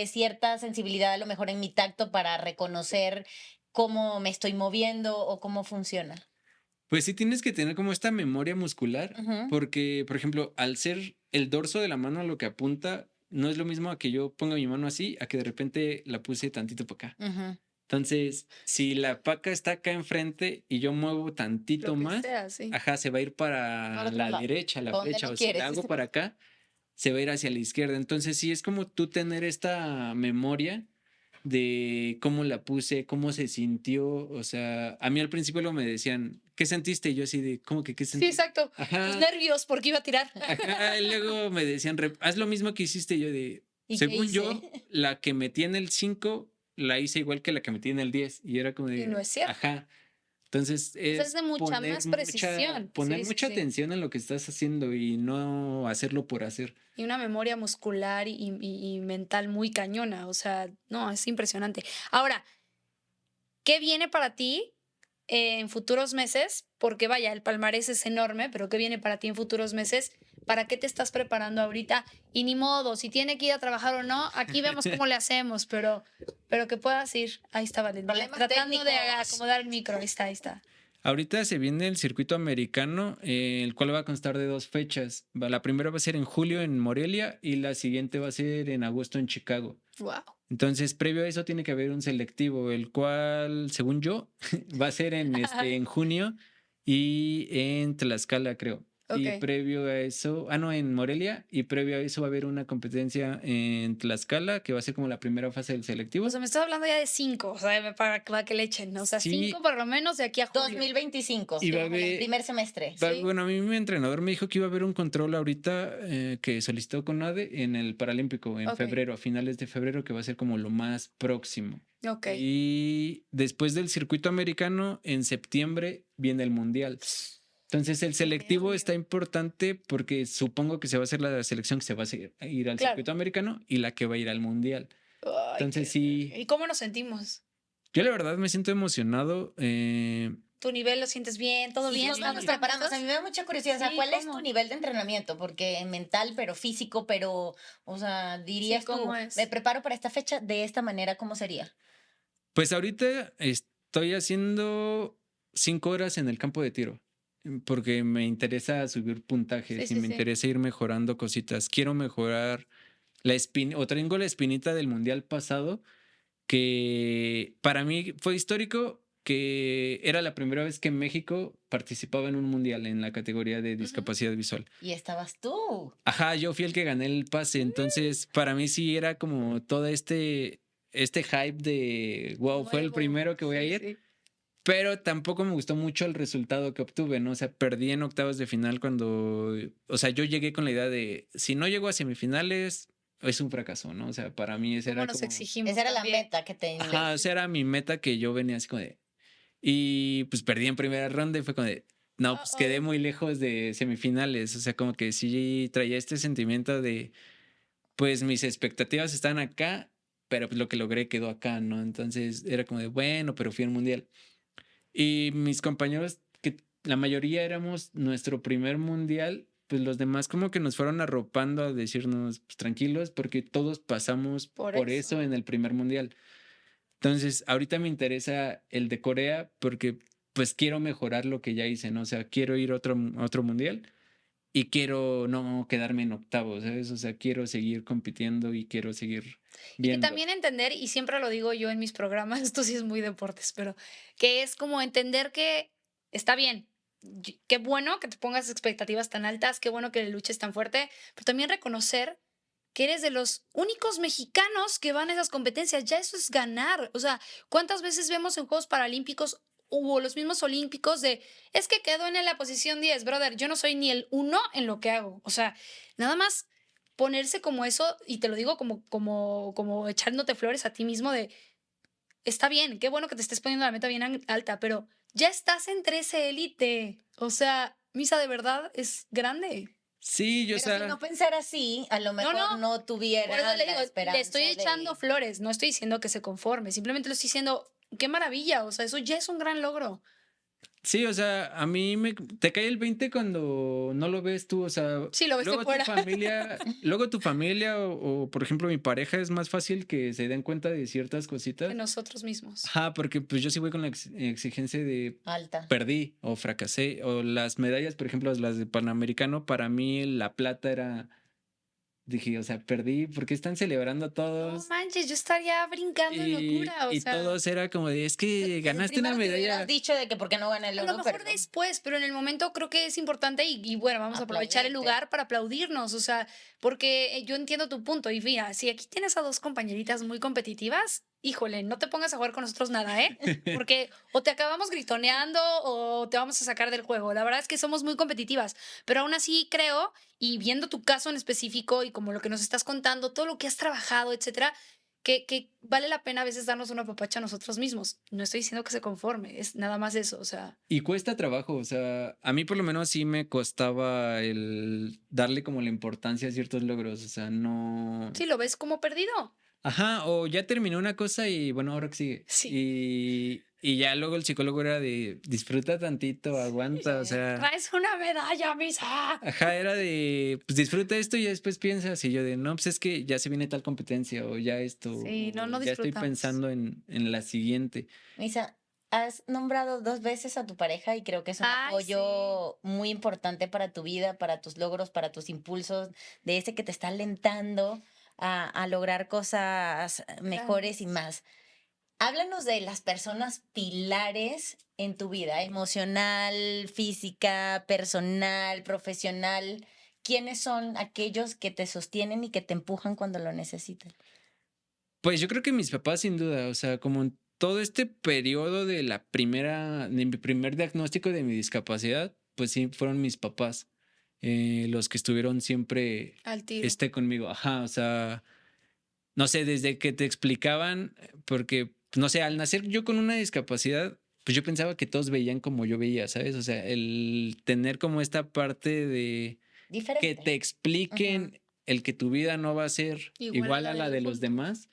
cierta sensibilidad a lo mejor en mi tacto para reconocer cómo me estoy moviendo o cómo funciona? Pues sí tienes que tener como esta memoria muscular, Ujú. porque, por ejemplo, al ser el dorso de la mano a lo que apunta, no es lo mismo a que yo ponga mi mano así, a que de repente la puse tantito para acá. Ujú. Entonces, si la paca está acá enfrente y yo muevo tantito Lo que más, sea, sí. ajá, se va a ir Al para otro la lado, derecha, la para donde flecha, no o si la quieres. hago para acá, se va a ir hacia la izquierda. Entonces, sí es como tú tener esta memoria de cómo la puse, cómo se sintió. O sea, a mí al principio luego me decían, ¿qué sentiste? Y yo así de, ¿cómo que qué Sí, sentí? exacto. Ajá. Tus nervios porque iba a tirar. Ajá, y luego me decían, haz lo mismo que hiciste. Y yo de, ¿Y qué según hice? yo, la que metí en el 5 la hice igual que la que metí en el 10. Y era como Y de, no es cierto. ajá. Entonces Es de mucha más precisión. poner Sí, sí, mucha sí. atención en lo que estás haciendo y no hacerlo por hacer. Y una memoria muscular y mental muy cañona. O sea, no, es impresionante. Ahora, ¿qué viene para ti en futuros meses? Porque vaya, el palmarés es enorme, pero ¿qué viene para ti en futuros meses? ¿Para qué te estás preparando ahorita? Y ni modo, si tiene que ir a trabajar o no, aquí vemos cómo le hacemos, pero que puedas ir. Ahí está Valentina, Problemas tratando de técnicos. acomodar el micro. Ahí está. Ahorita se viene el circuito americano, el cual va a constar de 2 fechas. La primera va a ser en julio en Morelia y la siguiente va a ser en agosto en Chicago. Wow. Entonces, previo a eso tiene que haber un selectivo, el cual, según yo, va a ser en junio y en Tlaxcala, creo. Y Ok. previo a eso, en Morelia, y previo a eso va a haber una competencia en Tlaxcala, que va a ser como la primera fase del selectivo. O sea, me estás hablando ya de 5, o sea, para que le echen, o sea, Sí. 5 por lo menos de aquí a julio. 2025. Y va a en el haber- primer semestre. Sí. Bueno, a mí mi entrenador me dijo que iba a haber un control ahorita que solicitó CONADE en el Paralímpico en Ok. febrero, a finales de febrero, que va a ser como lo más próximo. Ok. Y después del circuito americano, en septiembre viene el mundial. Entonces el selectivo nervio. está importante porque supongo que se va a hacer la selección que se va a ir al Claro. circuito americano y la que va a ir al mundial. Ay, Entonces qué sí, nervio. ¿Y cómo nos sentimos? yo la verdad me siento emocionado. ¿Tu nivel lo sientes bien? ¿Todo Sí, bien? nos ¿Estamos preparamos. A mí me da mucha curiosidad. O sea, Sí, ¿cuál es ¿cómo? tu nivel de entrenamiento? Porque mental, pero físico, pero, o sea, dirías tú, ¿cómo es? me preparo para esta fecha de esta manera, ¿cómo sería? Pues ahorita estoy haciendo 5 horas en el campo de tiro porque me interesa subir puntajes Sí, y sí, me sí. interesa ir mejorando cositas. Quiero mejorar tengo la espinita del mundial pasado que para mí fue histórico, que era la primera vez que México participaba en un mundial en la categoría de discapacidad visual. Y estabas tú. Ajá, yo fui el que gané el pase, entonces para mí sí era como todo este hype de wow, fue el Nuevo. primero que voy a Sí, ir, sí. pero tampoco me gustó mucho el resultado que obtuve, ¿no? O sea, perdí en octavos de final cuando, o sea, yo llegué con la idea de si no llego a semifinales es un fracaso, ¿no? O sea, para mí ese ¿Cómo era nos como exigimos Esa era la también? meta que tenías. ajá, o sea, era mi meta que yo venía así como de y pues perdí en primera ronda y fue como de no, pues quedé muy lejos de semifinales, o sea, como que sí traía este sentimiento de pues mis expectativas están acá, pero pues lo que logré quedó acá, ¿no? Entonces era como de, bueno, pero fui al mundial. Y mis compañeros, que la mayoría éramos nuestro primer mundial, pues los demás como que nos fueron arropando a decirnos, pues tranquilos, porque todos pasamos Por por eso. eso en el primer mundial. Entonces, ahorita me interesa el de Corea porque pues quiero mejorar lo que ya hice, ¿no? O sea, quiero ir a otro mundial y quiero no quedarme en octavos, ¿sabes? O sea, quiero seguir compitiendo y quiero seguir Y que viendo. también entender, y siempre lo digo yo en mis programas, esto sí es muy deportes, pero que es como entender que está bien. Qué bueno que te pongas expectativas tan altas, qué bueno que le luches tan fuerte, pero también reconocer que eres de los únicos mexicanos que van a esas competencias. Ya eso es ganar. O sea, ¿cuántas veces vemos en Juegos Paralímpicos o los mismos Olímpicos de, es que quedó en la posición 10, brother, yo no soy ni el uno en lo que hago? O sea, nada más ponerse como eso, y te lo digo como echándote flores a ti mismo de, está bien, qué bueno que te estés poniendo la meta bien alta, pero ya estás entre ese élite. O sea, Misa de verdad es grande. Sí, yo, o Pero si sea, no pensara así, a lo mejor no. no tuviera Por eso le la digo, esperanza le estoy echando flores, no estoy diciendo que se conforme, simplemente le estoy diciendo, qué maravilla, o sea, eso ya es un gran logro. sí, o sea, a mí te cae el 20 cuando no lo ves tú, o sea, Sí, lo ves de luego fuera. tu familia o, por ejemplo mi pareja es más fácil que se den cuenta de ciertas cositas. Que nosotros mismos. Ajá, porque pues yo sí voy con la exigencia de alta. perdí o fracasé o las medallas, por ejemplo, las de Panamericano, para mí la plata era dije, o sea, perdí porque están celebrando a No todos. manches, yo estaría brincando en locura, o Y sea. todos era como de, es que ganaste una Primero te hubieras medalla. dicho de que por qué no gana el A oro, lo mejor pero después, pero en el momento creo que es importante y bueno, vamos a aprovechar el Aplaudirte. lugar para aplaudirnos, o sea, porque yo entiendo tu punto y mira, si aquí tienes a dos compañeritas muy competitivas, híjole, no te pongas a jugar con nosotros nada, ¿eh? Porque o te acabamos gritoneando o te vamos a sacar del juego. La verdad es que somos muy competitivas, pero aún así creo, y viendo tu caso en específico y como lo que nos estás contando, todo lo que has trabajado, etcétera, que vale la pena a veces darnos una papacha a nosotros mismos. No estoy diciendo que se conforme, es nada más eso, o sea. Y cuesta trabajo, o sea, a mí por lo menos sí me costaba el darle como la importancia a ciertos logros, o sea, no... Sí, lo ves como perdido. Ajá, o ya terminó una cosa y bueno, ahora que sigue. Sí. Y ya luego el psicólogo era de disfruta tantito, aguanta, o sea... Traes una medalla, Misa. Ajá, era de, pues disfruta esto y después piensas, y yo de, no, pues es que ya se viene tal competencia o ya esto, Sí, no o ya estoy disfrutamos. pensando en la siguiente. Misa, has nombrado 2 veces a tu pareja y creo que es un Ay, apoyo muy importante para tu vida, para tus logros, para tus impulsos, de ese que te está alentando a lograr cosas mejores y Grandes. más. Háblanos de las personas pilares en tu vida, emocional, física, personal, profesional. ¿Quiénes son aquellos que te sostienen y que te empujan cuando lo necesitas? Pues yo creo que mis papás, sin duda, o sea, como en todo este periodo de mi primer diagnóstico de mi discapacidad, pues sí, fueron mis papás los que estuvieron siempre Al tiro. conmigo. Ajá, o sea, no sé, desde que te explicaban, porque, no sé, al nacer yo con una discapacidad, pues yo pensaba que todos veían como yo veía, ¿sabes? O sea, el tener como esta parte de que te Diferente. Ujú. expliquen el que tu vida no va a ser igual a la de del los adulto. demás,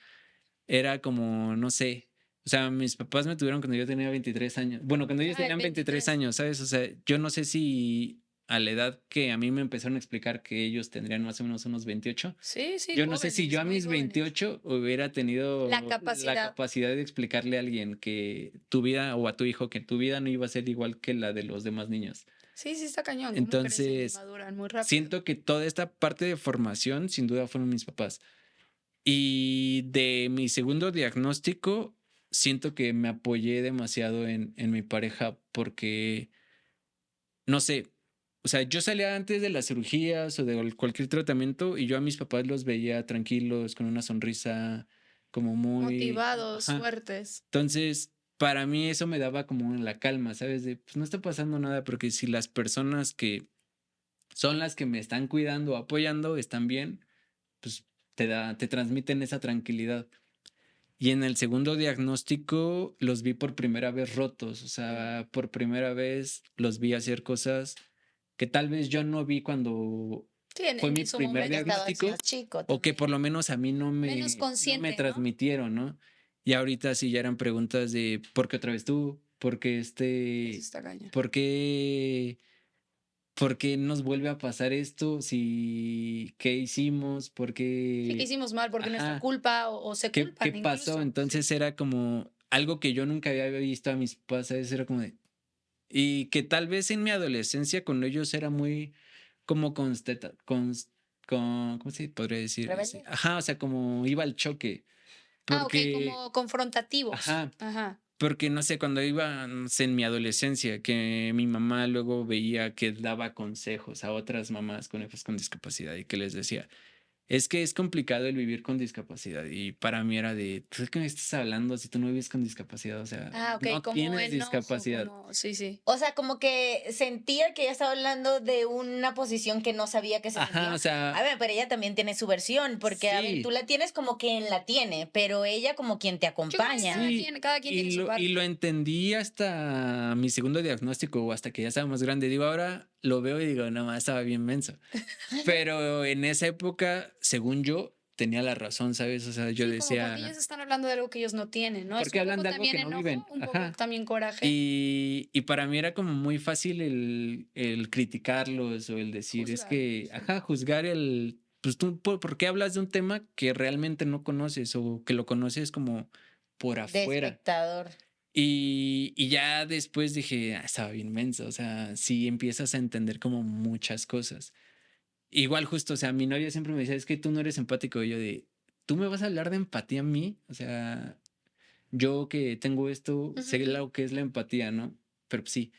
era como, no sé. O sea, mis papás me tuvieron cuando yo tenía 23 años. Bueno, cuando ellos Ay, tenían 23 23. años, ¿sabes? O sea, yo no sé si a la edad que a mí me empezaron a explicar que ellos tendrían más o menos unos 28. Sí, sí, Yo no sé si yo jóvenes, a muy mis jóvenes. 28 hubiera tenido La la capacidad. capacidad de explicarle a alguien que tu vida o a tu hijo que tu vida no iba a ser igual que la de los demás niños. Sí, sí está cañón, cómo crecen y Entonces, maduran muy rápido. siento que toda esta parte de formación sin duda fueron mis papás. Y de mi segundo diagnóstico, siento que me apoyé demasiado en mi pareja porque, no sé, o sea, yo salía antes de las cirugías o de cualquier tratamiento y yo a mis papás los veía tranquilos, con una sonrisa como muy... Motivados, Ajá. fuertes. Entonces, para mí eso me daba como la calma, ¿sabes? De, pues no está pasando nada porque si las personas que son las que me están cuidando, apoyando, están bien, pues te transmiten esa tranquilidad. Y en el segundo diagnóstico los vi por primera vez rotos, o sea, por primera vez los vi hacer cosas que tal vez yo no vi cuando Sí, fue mi en su primer Porque momento. estabas diagnóstico, más chico o que también. por lo menos a mí Menos no me consciente, ¿no? transmitieron, ¿no? Y ahorita sí ya eran preguntas de ¿por qué otra vez tú? ¿Por qué Eso está cañón. ¿Por qué ¿por qué nos vuelve a pasar esto? Si, ¿qué hicimos? ¿Por Sí, que qué? hicimos mal porque nuestra Ajá, culpa o se ¿qué culpan pasó? incluso. Sí. Entonces era como algo que yo nunca había visto a mis papás, ¿sabes? Era como de... Y que tal vez en mi adolescencia con ellos era muy como ¿cómo se podría decir? ¿Rebelde? Ajá, o sea, como iba al choque. Ah, ok, Porque, como confrontativos. ajá, Ajá. porque no sé, cuando iba no sé, en mi adolescencia, que mi mamá luego veía que daba consejos a otras mamás con hijos con discapacidad y que les decía, es que es complicado el vivir con discapacidad. Y para mí era de, ¿tú de qué me estás hablando si tú no vives con discapacidad? O sea, Ah, ok, no como tienes enojo, discapacidad. como. Sí, sí. O sea, como que sentía que ella estaba hablando de una posición que no sabía que se Ajá, o sentía. A sea, ver, pero ella también tiene su versión, porque, a ver, tú sí, la tienes como quien la tiene, pero ella como quien te Yo creo que acompaña. sí. cada quien tiene su Y lo parte. entendí hasta mi segundo diagnóstico o hasta que ya estaba más grande. Digo, ahora lo veo y digo, no, estaba bien menso. Pero en esa época, según yo, tenía la razón, ¿sabes? O sea, yo Sí, como porque ellos decía, están hablando de algo que ellos no tienen, ¿no? ¿por Es qué un hablan poco de algo también que no viven? enojo, un poco Ajá. también coraje, Y para mí era como muy fácil el criticarlos o el decir, es juzgar. que, Sí. ajá, juzgar pues tú, ¿por qué hablas de un tema que realmente no conoces o que lo conoces como por De afuera? espectador. Y ya después dije, estaba bien menso, o sea, sí empiezas a entender como muchas cosas. Igual justo, o sea, mi novia siempre me decía, es que tú no eres empático. Y yo de, ¿tú me vas a hablar de empatía a mí? O sea, yo que tengo esto, sé Ujú. lo que es la empatía, ¿no? Pero pues, sí,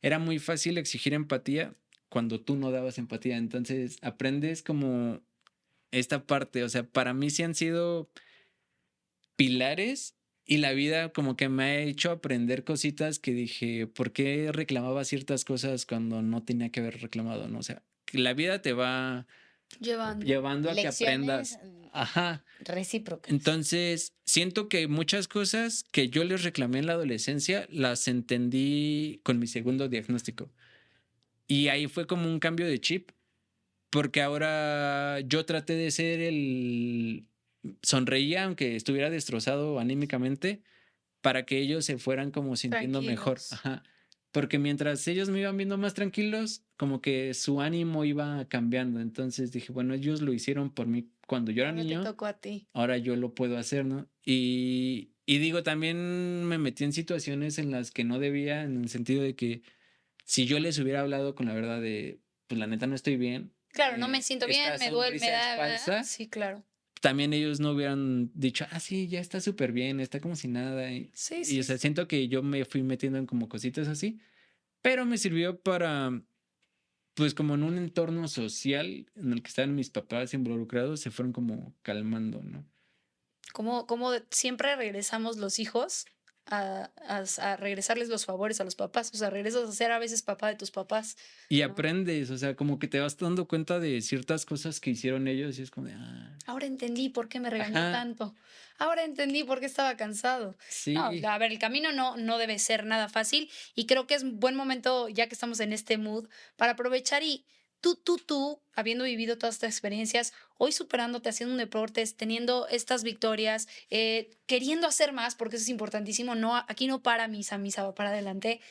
era muy fácil exigir empatía cuando tú no dabas empatía. Entonces aprendes como esta parte, o sea, para mí sí han sido pilares y la vida como que me ha hecho aprender cositas que dije, ¿por qué reclamaba ciertas cosas cuando no tenía que haber reclamado, ¿no? O sea, que la vida te va Llevando. llevando a que Lecciones aprendas. Ajá. recíprocas. Entonces, siento que muchas cosas que yo les reclamé en la adolescencia las entendí con mi segundo diagnóstico. Y ahí fue como un cambio de chip, porque ahora yo traté de ser el... Sonreía aunque estuviera destrozado anímicamente para que ellos se fueran como sintiendo mejor. Tranquilos. Ajá. Porque mientras ellos me iban viendo más tranquilos, como que su ánimo iba cambiando. Entonces dije, bueno, ellos lo hicieron por mí cuando yo era Ahora te niño, tocó a ti. ahora yo lo puedo hacer, ¿no? Y Y digo, también me metí en situaciones en las que no debía, en el sentido de que si yo les hubiera hablado con la verdad de, pues la neta no estoy bien, Claro, no me siento bien, esta me duele, me sonrisa es da, falsa, sí, claro. también ellos no hubieran dicho, ah, sí, ya está súper bien, está como si nada. Sí, Y, sí, o sea, sí. siento que yo me fui metiendo en como cositas así, pero me sirvió para, pues como en un entorno social en el que estaban mis papás involucrados, se fueron como calmando, ¿no? Como siempre regresamos los hijos a regresarles los favores a los papás. O sea, regresas a ser a veces papá de tus papás, Y ¿no? aprendes, o sea, como que te vas dando cuenta de ciertas cosas que hicieron ellos y es como de, ah, Ahora entendí por qué me regañó ajá, tanto. Ahora entendí por qué estaba cansado. No, sí. a ver, el camino no debe ser nada fácil y creo que es un buen momento, ya que estamos en este mood, para aprovechar y habiendo vivido todas estas experiencias, hoy superándote, haciendo un deporte, teniendo estas victorias, queriendo hacer más, porque eso es importantísimo, no, aquí no para misa va para adelante.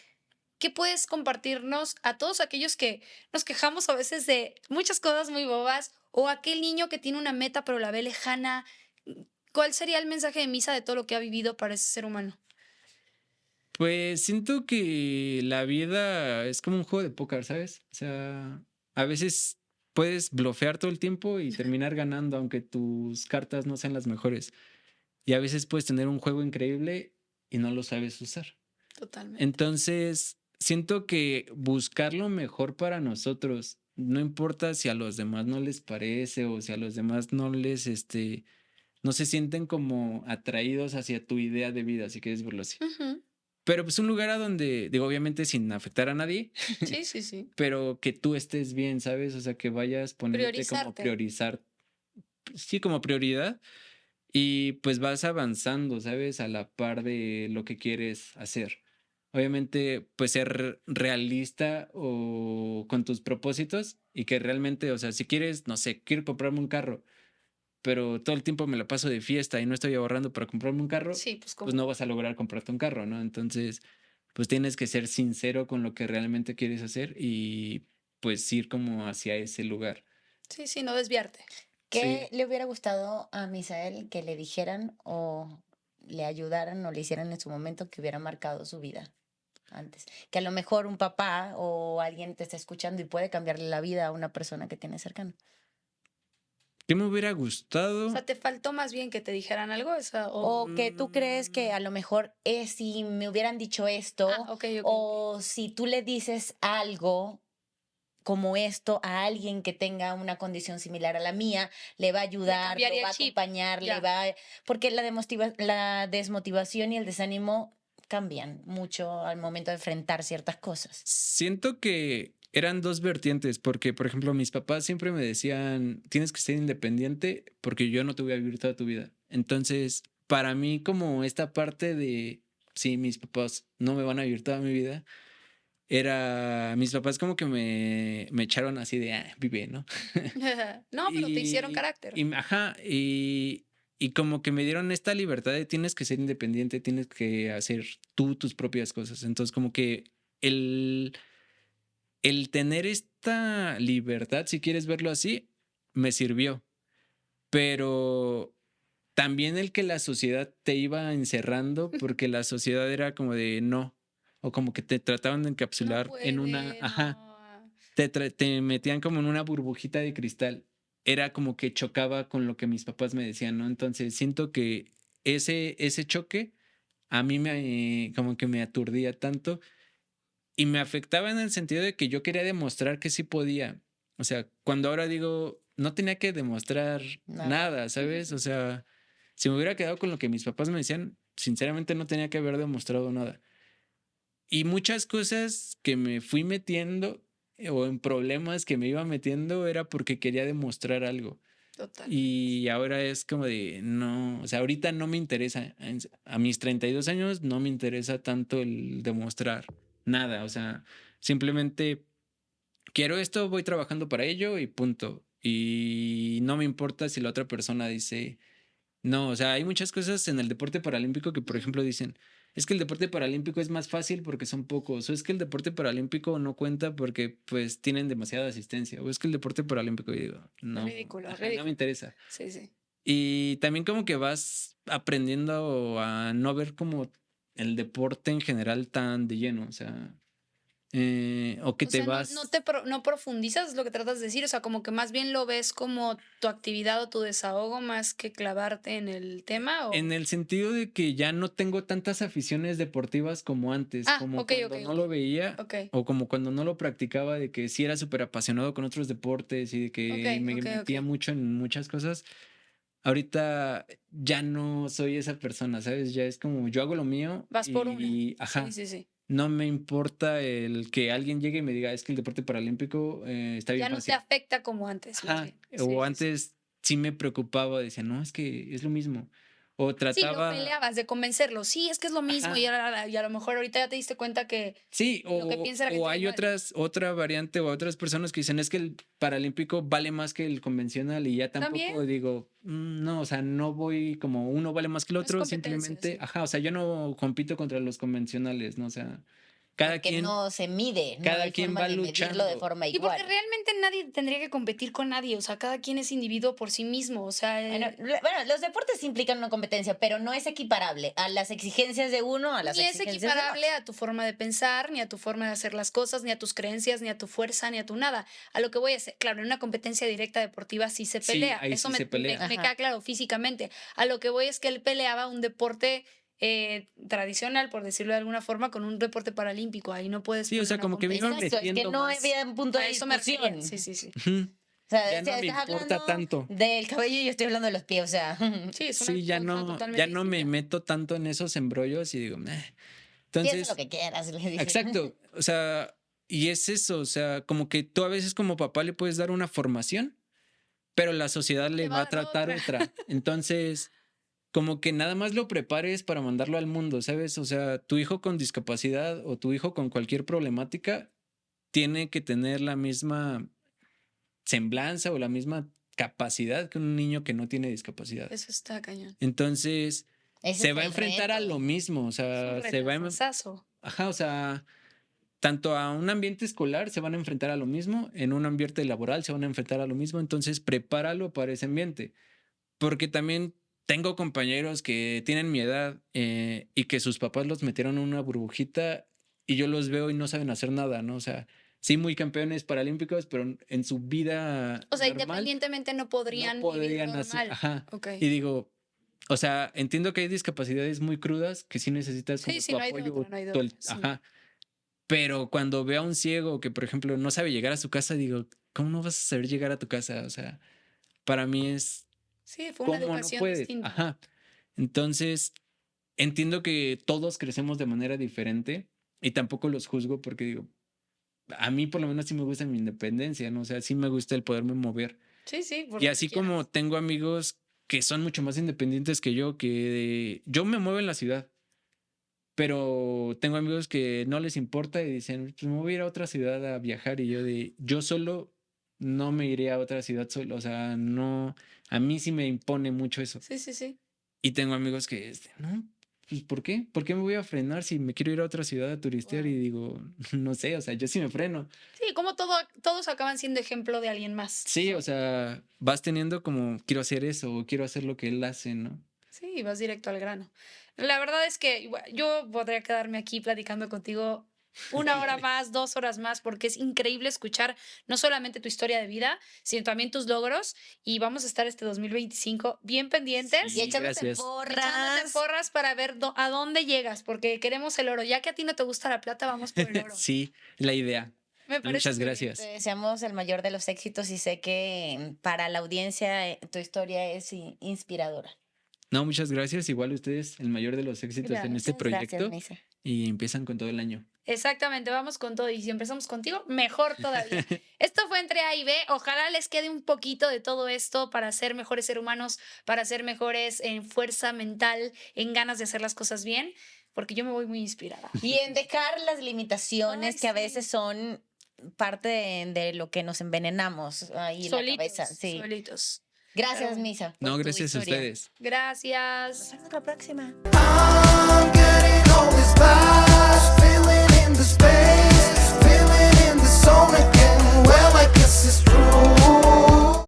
¿Qué puedes compartirnos a todos aquellos que nos quejamos a veces de muchas cosas muy bobas o aquel niño que tiene una meta pero la ve lejana? ¿Cuál sería el mensaje de misa de todo lo que ha vivido para ese ser humano? Pues siento que la vida es como un juego de póker, ¿sabes? O sea, a veces puedes blofear todo el tiempo y terminar ganando, aunque tus cartas no sean las mejores. Y a veces puedes tener un juego increíble y no lo sabes usar. Totalmente. Entonces, siento que buscar lo mejor para nosotros, no importa si a los demás no les parece o si a los demás no les, no se sienten como atraídos hacia tu idea de vida, si quieres verlo así. Ujú. Pero pues un lugar a donde, digo, obviamente sin afectar a nadie, Sí, sí, sí. pero que tú estés bien, ¿sabes? O sea, que vayas poniéndote como Priorizarte. priorizar, sí, como prioridad y pues vas avanzando, ¿sabes? A la par de lo que quieres hacer. Obviamente, pues ser realista o con tus propósitos y que realmente, o sea, si quieres, no sé, quiero comprarme un carro, pero todo el tiempo me la paso de fiesta y no estoy ahorrando para comprarme un carro, Sí, pues pues como no no. vas a lograr comprarte un carro, ¿no? Entonces, pues tienes que ser sincero con lo que realmente quieres hacer y pues ir como hacia ese lugar. Sí, sí, no desviarte. ¿Qué Sí. le hubiera gustado a Misael que le dijeran o le ayudaran o le hicieran en su momento que hubiera marcado su vida antes? Que a lo mejor un papá o alguien te está escuchando y puede cambiarle la vida a una persona que tiene cercano. ¿Qué me hubiera O sea, gustado? ¿te faltó más bien que te dijeran algo? O que tú crees que Mm, a lo mejor es si me hubieran dicho esto, Ok, ok, ok. o si tú le dices algo como esto a alguien que tenga una condición similar a la mía, le va a Le ayudar, lo cambiaría va el a chip. acompañar, le Ya. va a... Porque la desmotivación y el desánimo cambian mucho al momento de enfrentar ciertas cosas. Siento que eran dos vertientes, porque, por ejemplo, mis papás siempre me decían, tienes que ser independiente porque yo no te voy a vivir toda tu vida. Entonces, para mí, como esta parte de, sí, mis papás no me van a vivir toda mi vida, era, mis papás como que me echaron así de, ah, vive, ¿no? No, pero te hicieron carácter. Ajá, y como que me dieron esta libertad de tienes que ser independiente, tienes que hacer tú tus propias cosas. Entonces, como que el el tener esta libertad, si quieres verlo así, me sirvió, pero también el que la sociedad te iba encerrando porque la sociedad era como de no, o como que te trataban de No encapsular en una, puede, ajá, no. te metían como en una burbujita de cristal. Era como que chocaba con lo que mis papás me decían, ¿no? Entonces siento que ese choque a mí me como que me aturdía tanto y me afectaba en el sentido de que yo quería demostrar que sí podía. O sea, cuando ahora digo, no tenía que demostrar Nada. nada, ¿sabes? O sea, si me hubiera quedado con lo que mis papás me decían, sinceramente no tenía que haber demostrado nada. Y muchas cosas que me fui metiendo o en problemas que me iba metiendo era porque quería demostrar algo. Totalmente. Y ahora es como de, no, o sea, ahorita no me interesa, a mis 32 años no me interesa tanto el demostrar nada, o sea, simplemente quiero esto, voy trabajando para ello y punto. Y no me importa si la otra persona dice, no, o sea, hay muchas cosas en el deporte paralímpico que, por ejemplo, dicen, es que el deporte paralímpico es más fácil porque son pocos, o es que el deporte paralímpico no cuenta porque pues tienen demasiada asistencia, o es que el deporte paralímpico, yo digo, no, Ridículo, ajá, no me ridículo. interesa. Sí, sí. Y también como que vas aprendiendo a no ver como el deporte en general tan de lleno, o sea, o que O te sea, vas... no profundizas, es lo que tratas de decir, o sea, como que más bien lo ves como tu actividad o tu desahogo más que clavarte en el tema o... En el sentido de que ya no tengo tantas aficiones deportivas como antes, Ah, como ok, cuando ok, no ok. lo veía Ok, o como cuando no lo practicaba, de que sí era súper apasionado con otros deportes y de que ok, me ok, ok. metía mucho en muchas cosas. Ahorita ya no soy esa persona, ¿sabes? Ya es como yo hago lo mío Vas por una. y, Sí, ajá, sí, sí. no me importa el que alguien llegue y me diga, es que el deporte paralímpico está bien Ya no te fácil. afecta como antes, más Ajá, bien. o Sí, sí, sí. antes sí me preocupaba, decía, no, es que es lo mismo. O Sí, lo trataba, peleabas de convencerlo. Sí, es que es lo mismo. ajá, Y a lo mejor ahorita ya te diste cuenta que sí, lo que piensa la gente o era hay igual. otra variante o otras personas que dicen, es que el paralímpico vale más que el convencional y ya También tampoco digo, no, o sea, no voy como uno vale más que el no es otro, competencia, simplemente, sí. ajá, o sea, yo no compito contra los convencionales, ¿no? O sea, cada Porque quien, no se mide, no cada hay quien forma va de medirlo de luchando. forma Y porque igual. realmente nadie tendría que competir con nadie, o sea, cada quien es individuo por sí mismo, o sea, Bueno, los deportes implican una competencia, pero no es equiparable a las exigencias de uno a las ni es exigencias del equiparable otro. a tu forma de pensar, ni a tu forma de hacer las cosas, ni a tus creencias, ni a tu fuerza, ni a tu nada. A lo que voy a hacer, claro, en una competencia directa deportiva sí se Sí, pelea, ahí eso sí se pelea. me Ajá. queda claro físicamente. A lo que voy es que él peleaba un deporte tradicional, por decirlo de alguna forma, con un deporte paralímpico. Ahí no puedes Sí, o poner sea, una como que me iba competencia. Exacto, es que metiendo no más. había un punto de A eso me refería, discusión. sí, sí, sí. Ujú. O sea, Ya si no me estás importa hablando tanto. del cabello y yo estoy hablando de los pies, o sea. Sí, es una Sí, ya cosa no, ya totalmente no me distinta. meto tanto en esos embrollos y digo, "Meh". Piensa lo Entonces, que quieras, le dices. exacto, o sea, y es eso, o sea, como que tú a veces como papá le puedes dar una formación, pero la sociedad Te le va va a a dar tratar otra. otra. Entonces, como que nada más lo prepares para mandarlo al mundo, ¿sabes? O sea, tu hijo con discapacidad o tu hijo con cualquier problemática tiene que tener la misma semblanza o la misma capacidad que un niño que no tiene discapacidad. Eso está cañón. Entonces, Ese se es va a el enfrentar a lo reto. mismo, o Es un sea, retazazazo. ajá, o sea, tanto a un ambiente escolar se van a enfrentar a lo mismo, en un ambiente laboral se van a enfrentar a lo mismo, entonces prepáralo para ese ambiente, porque también tengo compañeros que tienen mi edad y que sus papás los metieron en una burbujita y yo los veo y no saben hacer nada, ¿no? O sea, sí, muy campeones paralímpicos, pero en su vida O sea, normal independientemente no no podrían vivir podrían hacer, normal. ajá. Ok. Y digo, o sea, entiendo que hay discapacidades muy crudas que sí necesitas Sí, como sí, tu no hay de apoyo, otra, no hay de otra. Sí. ajá. Pero cuando veo a un ciego que, por ejemplo, no sabe llegar a su casa, digo, ¿cómo no vas a saber llegar a tu casa? O sea, para mí es, Sí, fue una ¿cómo no educación puedes? distinta. Ajá. Entonces, entiendo que todos crecemos de manera diferente y tampoco los juzgo porque digo, a mí por lo menos sí me gusta mi independencia, ¿no? O sea, sí me gusta el poderme mover. Sí, sí, por Y lo que así como quieras. tengo amigos que son mucho más independientes que yo, que yo me muevo en la ciudad, pero tengo amigos que no les importa y dicen, pues me voy a ir a otra ciudad a viajar y yo solo no me iré a otra ciudad solo, o sea, no, a mí sí me impone mucho eso. Sí, sí, sí. Y tengo amigos que, no, pues ¿por qué? ¿Por qué me voy a frenar si me quiero ir a otra ciudad a turistear? Wow. Y digo, no sé, o sea, yo sí me freno. Sí, como todos acaban siendo ejemplo de alguien más. Sí, o sea, vas teniendo como, quiero hacer eso o quiero hacer lo que él hace, ¿no? Sí, vas directo al grano. La verdad es que yo podría quedarme aquí platicando contigo 1 hora más, 2 horas más, porque es increíble escuchar no solamente tu historia de vida, sino también tus logros. Y vamos a estar este 2025 bien pendientes. Y Sí, echándote gracias. Echándote porras. porras para ver a dónde llegas, porque queremos el oro. Ya que a ti no te gusta la plata, vamos por el oro. Sí, la idea. Me parece Muchas muy bien. Te gracias. deseamos el mayor de los éxitos y sé que para la audiencia tu historia es inspiradora. No, muchas gracias. Igual ustedes, el mayor de los éxitos en este Gracias. Gracias, proyecto Misa. y empiezan con todo el año. Exactamente, vamos con todo. Y si empezamos contigo, mejor todavía. Esto fue Entre A y B. Ojalá les quede un poquito de todo esto para ser mejores seres humanos, para ser mejores en fuerza mental, en ganas de hacer las cosas bien, porque yo me voy muy inspirada. Y en dejar las limitaciones Ay, que a sí. veces son parte de lo que nos envenenamos ahí en la cabeza. Sí. Solitos. Gracias, bueno. Misa. por No, tu gracias a historia. ustedes. Gracias. Hasta la próxima. I'm getting all this back.